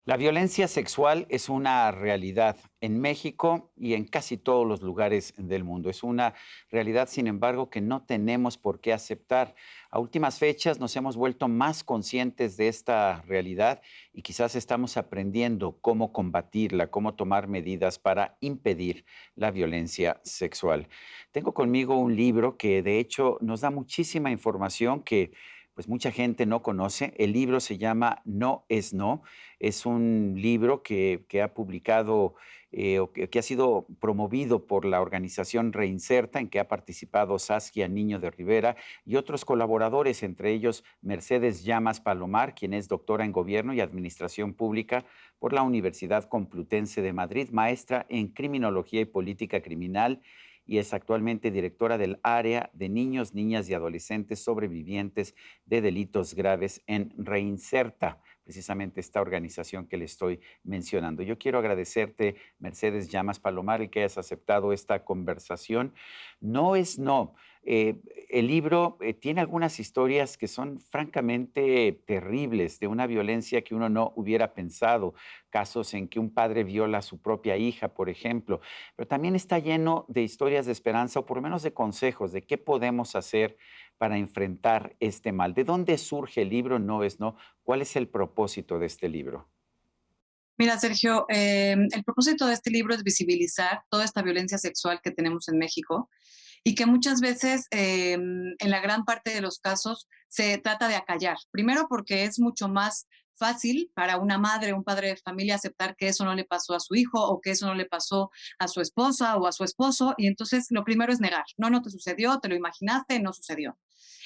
La violencia sexual es una realidad en México y en casi todos los lugares del mundo. Es una realidad, sin embargo, que no tenemos por qué aceptar. A últimas fechas nos hemos vuelto más conscientes de esta realidad y quizás estamos aprendiendo cómo combatirla, cómo tomar medidas para impedir la violencia sexual. Tengo conmigo un libro que de hecho nos da muchísima información que pues mucha gente no conoce. El libro se llama No es No. Es un libro que ha publicado o que ha sido promovido por la organización Reinserta, en que ha participado Saskia Niño de Rivera y otros colaboradores, entre ellos Mercedes Llamas Palomar, quien es doctora en Gobierno y Administración Pública por la Universidad Complutense de Madrid, maestra en Criminología y Política Criminal y es actualmente directora del área de niños, niñas y adolescentes sobrevivientes de delitos graves en Reinserta, precisamente esta organización que le estoy mencionando. Yo quiero agradecerte, Mercedes Llamas Palomar, el que hayas aceptado esta conversación. No es no. Eh, el libro tiene algunas historias que son francamente terribles, de una violencia que uno no hubiera pensado, casos en que un padre viola a su propia hija, por ejemplo, pero también está lleno de historias de esperanza o por lo menos de consejos de qué podemos hacer para enfrentar este mal. ¿De dónde surge el libro No es No? ¿Cuál es el propósito de este libro? Mira, Sergio, el propósito de este libro es visibilizar toda esta violencia sexual que tenemos en México y que muchas veces, en la gran parte de los casos, se trata de acallar. Primero, porque es mucho más fácil para una madre, un padre de familia aceptar que eso no le pasó a su hijo o que eso no le pasó a su esposa o a su esposo. Y entonces lo primero es negar. No, no te sucedió, te lo imaginaste, no sucedió.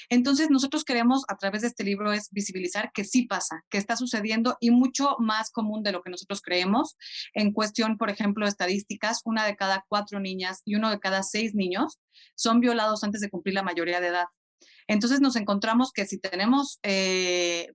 Entonces, nosotros queremos a través de este libro es visibilizar que sí pasa, que está sucediendo y mucho más común de lo que nosotros creemos. En cuestión, por ejemplo, de estadísticas, una de cada 4 niñas y uno de cada 6 niños son violados antes de cumplir la mayoría de edad. Entonces nos encontramos que si tenemos,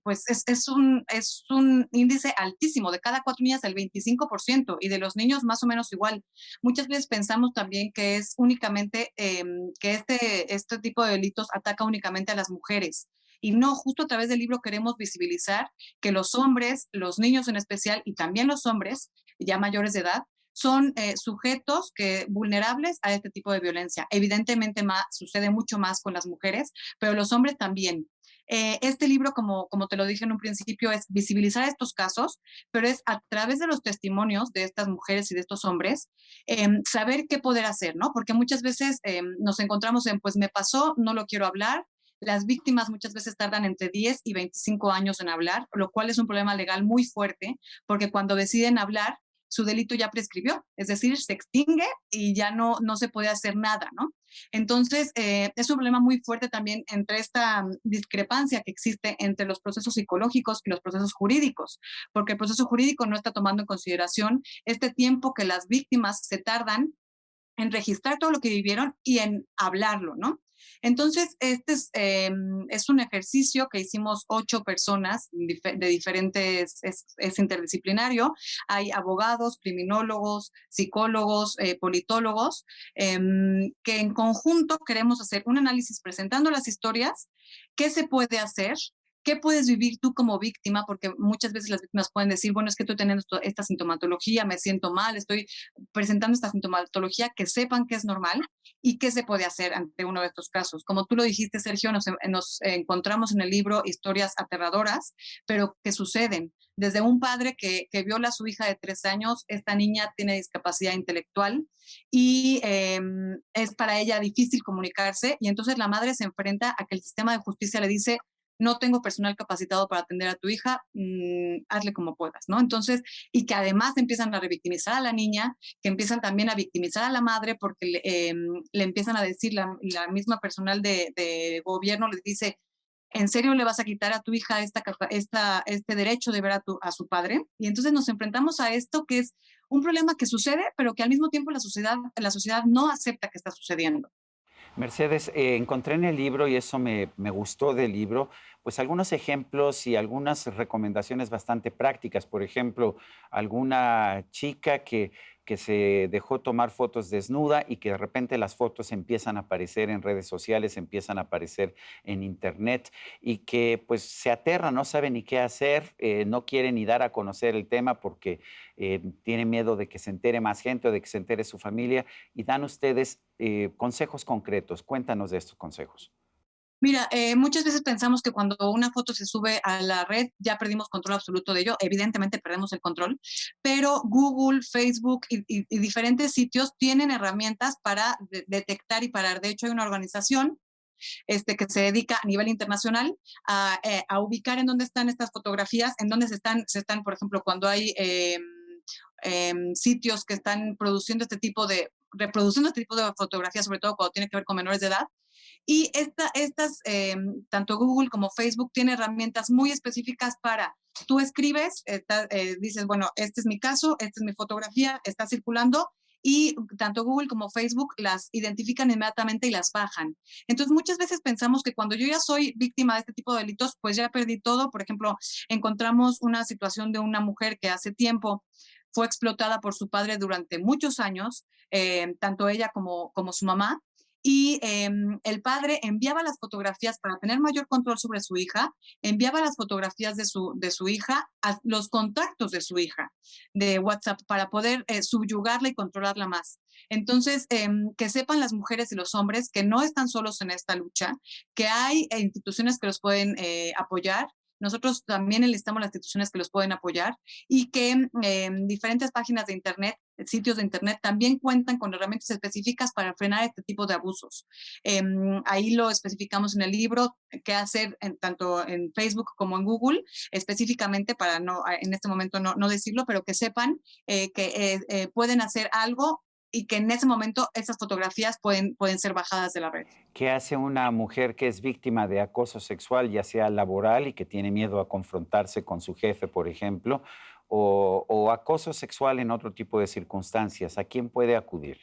pues es un índice altísimo, de cada 4 niñas el 25% y de los niños más o menos igual. Muchas veces pensamos también que es únicamente, que este tipo de delitos ataca únicamente a las mujeres. Y no, justo a través del libro queremos visibilizar que los hombres, los niños en especial, y también los hombres ya mayores de edad, son sujetos vulnerables a este tipo de violencia. Evidentemente sucede mucho más con las mujeres, pero los hombres también. Este libro, como te lo dije en un principio, es visibilizar estos casos, pero es a través de los testimonios de estas mujeres y de estos hombres, saber qué poder hacer, ¿no? Porque muchas veces nos encontramos en, pues me pasó, no lo quiero hablar. Las víctimas muchas veces tardan entre 10 y 25 años en hablar, lo cual es un problema legal muy fuerte, porque cuando deciden hablar, su delito ya prescribió, es decir, se extingue y ya no se puede hacer nada, ¿no? Entonces, es un problema muy fuerte también entre esta discrepancia que existe entre los procesos psicológicos y los procesos jurídicos, porque el proceso jurídico no está tomando en consideración este tiempo que las víctimas se tardan en registrar todo lo que vivieron y en hablarlo, ¿no? Entonces, es un ejercicio que hicimos 8 personas de diferentes, es interdisciplinario. Hay abogados, criminólogos, psicólogos, politólogos, que en conjunto queremos hacer un análisis presentando las historias, qué se puede hacer, ¿qué puedes vivir tú como víctima? Porque muchas veces las víctimas pueden decir, bueno, es que estoy teniendo esta sintomatología, me siento mal, estoy presentando esta sintomatología, que sepan que es normal y qué se puede hacer ante uno de estos casos. Como tú lo dijiste, Sergio, nos encontramos en el libro historias aterradoras, pero que suceden. Desde un padre que viola a su hija de 3 años, esta niña tiene discapacidad intelectual y es para ella difícil comunicarse y entonces la madre se enfrenta a que el sistema de justicia le dice, no tengo personal capacitado para atender a tu hija, hazle como puedas, ¿no? Entonces, y que además empiezan a revictimizar a la niña, que empiezan también a victimizar a la madre porque le empiezan a decir, la misma personal de gobierno les dice, ¿en serio le vas a quitar a tu hija este derecho de ver a su padre? Y entonces nos enfrentamos a esto que es un problema que sucede, pero que al mismo tiempo la sociedad no acepta que está sucediendo. Mercedes, encontré en el libro, y eso me gustó del libro, pues algunos ejemplos y algunas recomendaciones bastante prácticas. Por ejemplo, alguna chica que que se dejó tomar fotos desnuda y que de repente las fotos empiezan a aparecer en redes sociales, empiezan a aparecer en internet y que pues se aterra, no sabe ni qué hacer, no quiere ni dar a conocer el tema porque tiene miedo de que se entere más gente o de que se entere su familia y dan ustedes consejos concretos. Cuéntanos de estos consejos. Mira, muchas veces pensamos que cuando una foto se sube a la red ya perdimos control absoluto de ello. Evidentemente perdemos el control, pero Google, Facebook y diferentes sitios tienen herramientas para detectar y parar. De hecho, hay una organización que se dedica a nivel internacional a ubicar en dónde están estas fotografías, en dónde se están, por ejemplo, cuando hay sitios que están reproduciendo este tipo de fotografías, sobre todo cuando tiene que ver con menores de edad. Y tanto Google como Facebook tienen herramientas muy específicas para, tú escribes, dices, bueno, este es mi caso, esta es mi fotografía, está circulando, y tanto Google como Facebook las identifican inmediatamente y las bajan. Entonces, muchas veces pensamos que cuando yo ya soy víctima de este tipo de delitos, pues ya perdí todo. Por ejemplo, encontramos una situación de una mujer que hace tiempo fue explotada por su padre durante muchos años, tanto ella como su mamá, y el padre enviaba las fotografías para tener mayor control sobre su hija, enviaba las fotografías de su hija a los contactos de su hija de WhatsApp para poder subyugarla y controlarla más. Entonces, que sepan las mujeres y los hombres que no están solos en esta lucha, que hay instituciones que los pueden apoyar. Nosotros también enlistamos las instituciones que los pueden apoyar y que diferentes páginas de Internet, sitios de Internet, también cuentan con herramientas específicas para frenar este tipo de abusos. Ahí lo especificamos en el libro, qué hacer tanto en Facebook como en Google, específicamente para no, en este momento no decirlo, pero que sepan que pueden hacer algo y que en ese momento esas fotografías pueden ser bajadas de la red. ¿Qué hace una mujer que es víctima de acoso sexual, ya sea laboral y que tiene miedo a confrontarse con su jefe, por ejemplo, o acoso sexual en otro tipo de circunstancias? ¿A quién puede acudir?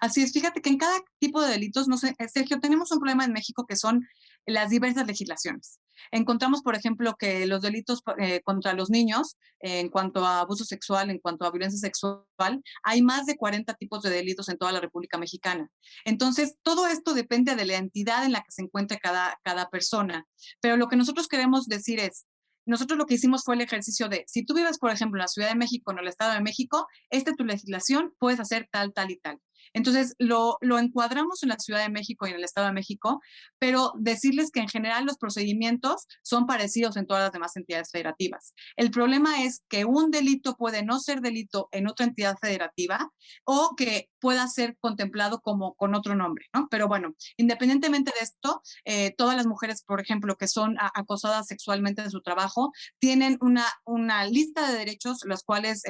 Así es, fíjate que en cada tipo de delitos, no sé, Sergio, tenemos un problema en México que son las diversas legislaciones. Encontramos, por ejemplo, que los delitos contra los niños, en cuanto a abuso sexual, en cuanto a violencia sexual, hay más de 40 tipos de delitos en toda la República Mexicana. Entonces, todo esto depende de la entidad en la que se encuentre cada persona. Pero lo que nosotros queremos decir es, nosotros lo que hicimos fue el ejercicio de, si tú vives, por ejemplo, en la Ciudad de México o en el Estado de México, esta es tu legislación, puedes hacer tal, tal y tal. Entonces, lo encuadramos en la Ciudad de México y en el Estado de México, pero decirles que en general los procedimientos son parecidos en todas las demás entidades federativas. El problema es que un delito puede no ser delito en otra entidad federativa o que pueda ser contemplado como con otro nombre, ¿no? Pero bueno, independientemente de esto, todas las mujeres, por ejemplo, que son acosadas sexualmente en su trabajo, tienen una lista de derechos los cuales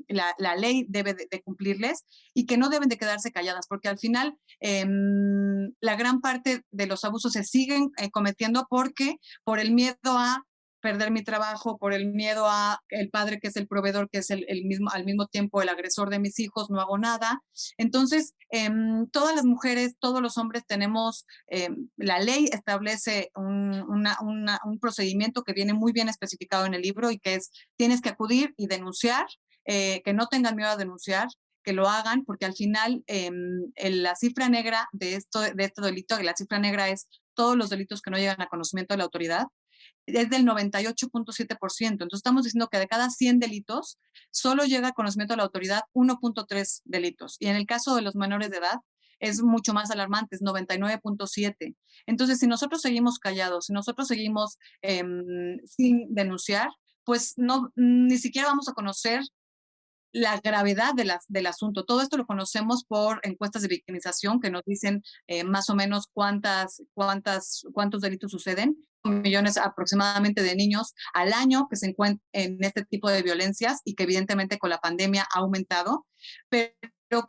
la ley debe de cumplirles y que no deben de quedarse calladas, porque al final la gran parte de los abusos se siguen cometiendo porque por el miedo a perder mi trabajo, por el miedo a el padre que es el proveedor, que es el mismo, al mismo tiempo el agresor de mis hijos, no hago nada. Entonces, todas las mujeres, todos los hombres tenemos, la ley establece un procedimiento que viene muy bien especificado en el libro y que es, tienes que acudir y denunciar, que no tengan miedo a denunciar, que lo hagan, porque al final la cifra negra de este delito, la cifra negra es todos los delitos que no llegan a conocimiento de la autoridad, es del 98.7%. Entonces estamos diciendo que de cada 100 delitos, solo llega a conocimiento de la autoridad 1.3 delitos. Y en el caso de los menores de edad, es mucho más alarmante, es 99.7. Entonces, si nosotros seguimos callados, si nosotros seguimos sin denunciar, pues no, ni siquiera vamos a conocer la gravedad del asunto. Todo esto lo conocemos por encuestas de victimización que nos dicen más o menos cuántos delitos suceden. Millones aproximadamente de niños al año que se encuentran en este tipo de violencias y que evidentemente con la pandemia ha aumentado, pero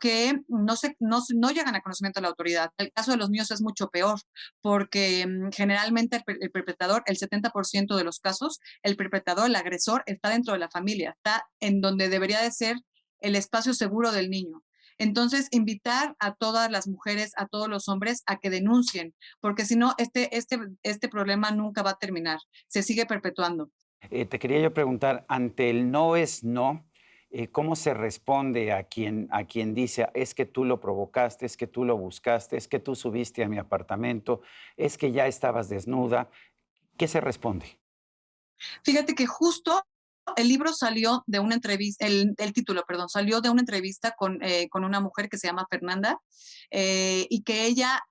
que no llegan a conocimiento de la autoridad. El caso de los niños es mucho peor porque generalmente el perpetrador, el 70% de los casos, el perpetrador, el agresor, está dentro de la familia, está en donde debería de ser el espacio seguro del niño. Entonces, invitar a todas las mujeres, a todos los hombres a que denuncien, porque si no, este problema nunca va a terminar, se sigue perpetuando. Te quería yo preguntar, ante el no es no, ¿Cómo se responde a quien dice, es que tú lo provocaste, es que tú lo buscaste, es que tú subiste a mi apartamento, es que ya estabas desnuda? ¿Qué se responde? Fíjate que justo el libro salió de una entrevista, el título, perdón, salió de una entrevista con una mujer que se llama Fernanda, y que ella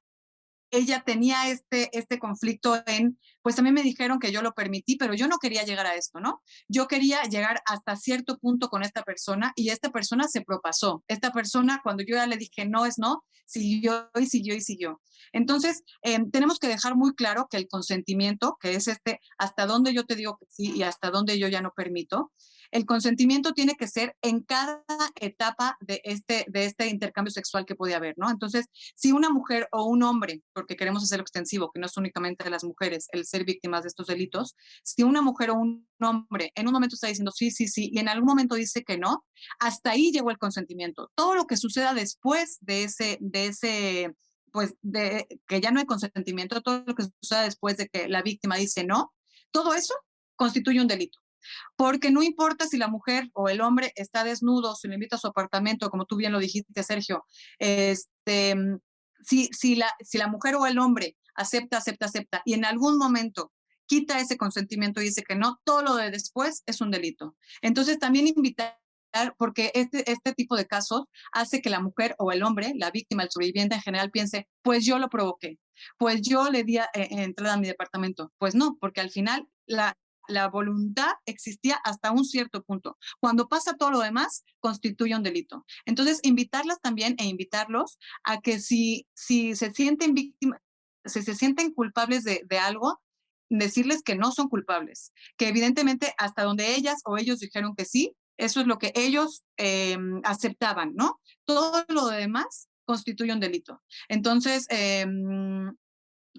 tenía este conflicto en, pues a mí me dijeron que yo lo permití, pero yo no quería llegar a esto, ¿no? Yo quería llegar hasta cierto punto con esta persona y esta persona se propasó. Esta persona, cuando yo ya le dije no es no, siguió y siguió y siguió. Entonces, tenemos que dejar muy claro que el consentimiento, que es hasta dónde yo te digo que sí y hasta dónde yo ya no permito, el consentimiento tiene que ser en cada etapa de este intercambio sexual que puede haber, ¿no? Entonces, si una mujer o un hombre, porque queremos hacerlo extensivo, que no es únicamente las mujeres el ser víctimas de estos delitos, si una mujer o un hombre en un momento está diciendo sí, sí, sí, y en algún momento dice que no, hasta ahí llegó el consentimiento. Todo lo que suceda después de ese pues de que ya no hay consentimiento, todo lo que suceda después de que la víctima dice no, todo eso constituye un delito. Porque no importa si la mujer o el hombre está desnudo, si lo invita a su apartamento, como tú bien lo dijiste, Sergio, este, si la mujer o el hombre acepta, acepta, acepta, y en algún momento quita ese consentimiento y dice que no, todo lo de después es un delito. Entonces también invitar, porque este tipo de casos hace que la mujer o el hombre, la víctima, el sobreviviente en general, piense, pues yo lo provoqué, pues yo le di entrada a mi departamento. Pues no, porque al final la voluntad existía hasta un cierto punto. Cuando pasa todo lo demás, constituye un delito. Entonces, invitarlas también e invitarlos a que si se sienten víctimas, si se sienten culpables de algo, decirles que no son culpables, que evidentemente hasta donde ellas o ellos dijeron que sí, eso es lo que ellos aceptaban, ¿no? Todo lo demás constituye un delito. Entonces,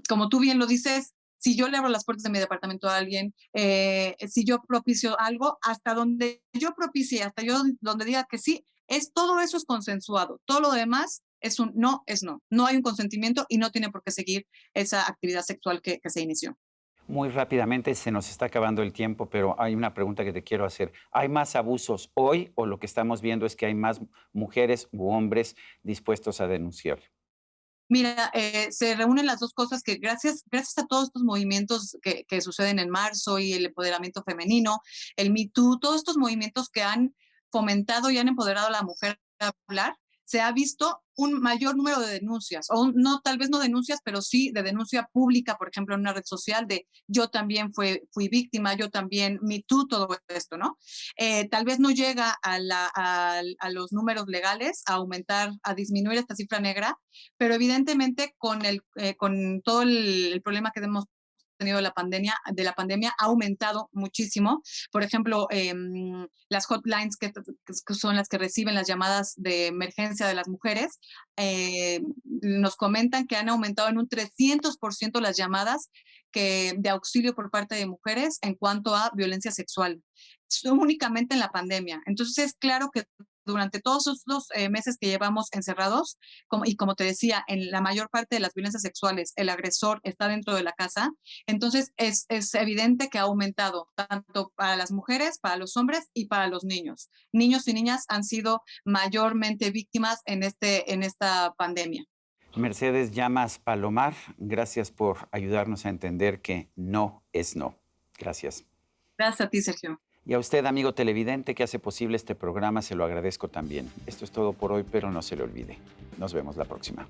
como tú bien lo dices, si yo le abro las puertas de mi departamento a alguien, si yo propicio algo, hasta donde yo propicie, hasta yo donde diga que sí, todo eso es consensuado. Todo lo demás es un no, es no. No hay un consentimiento y no tiene por qué seguir esa actividad sexual que se inició. Muy rápidamente, se nos está acabando el tiempo, pero hay una pregunta que te quiero hacer. ¿Hay más abusos hoy o lo que estamos viendo es que hay más mujeres u hombres dispuestos a denunciar? Mira, se reúnen las dos cosas que gracias a todos estos movimientos que suceden en marzo y el empoderamiento femenino, el Me Too, todos estos movimientos que han fomentado y han empoderado a la mujer a hablar, se ha visto un mayor número de denuncias, o no, tal vez no denuncias, pero sí de denuncia pública, por ejemplo, en una red social de yo también fui víctima, yo también, Me Too, todo esto, ¿no? Tal vez no llega a los números legales, a aumentar, a disminuir esta cifra negra, pero evidentemente con todo el problema que hemos tenido de la pandemia ha aumentado muchísimo. Por ejemplo, las hotlines que son las que reciben las llamadas de emergencia de las mujeres, nos comentan que han aumentado en un 300% las llamadas de auxilio por parte de mujeres en cuanto a violencia sexual. Únicamente en la pandemia. Entonces es claro que durante todos estos meses que llevamos encerrados, como te decía, en la mayor parte de las violencias sexuales, el agresor está dentro de la casa, entonces es evidente que ha aumentado tanto para las mujeres, para los hombres y para los niños. Niños y niñas han sido mayormente víctimas en esta pandemia. Mercedes Llamas Palomar, gracias por ayudarnos a entender que no es no. Gracias. Gracias a ti, Sergio. Y a usted, amigo televidente, que hace posible este programa, se lo agradezco también. Esto es todo por hoy, pero no se le olvide. Nos vemos la próxima.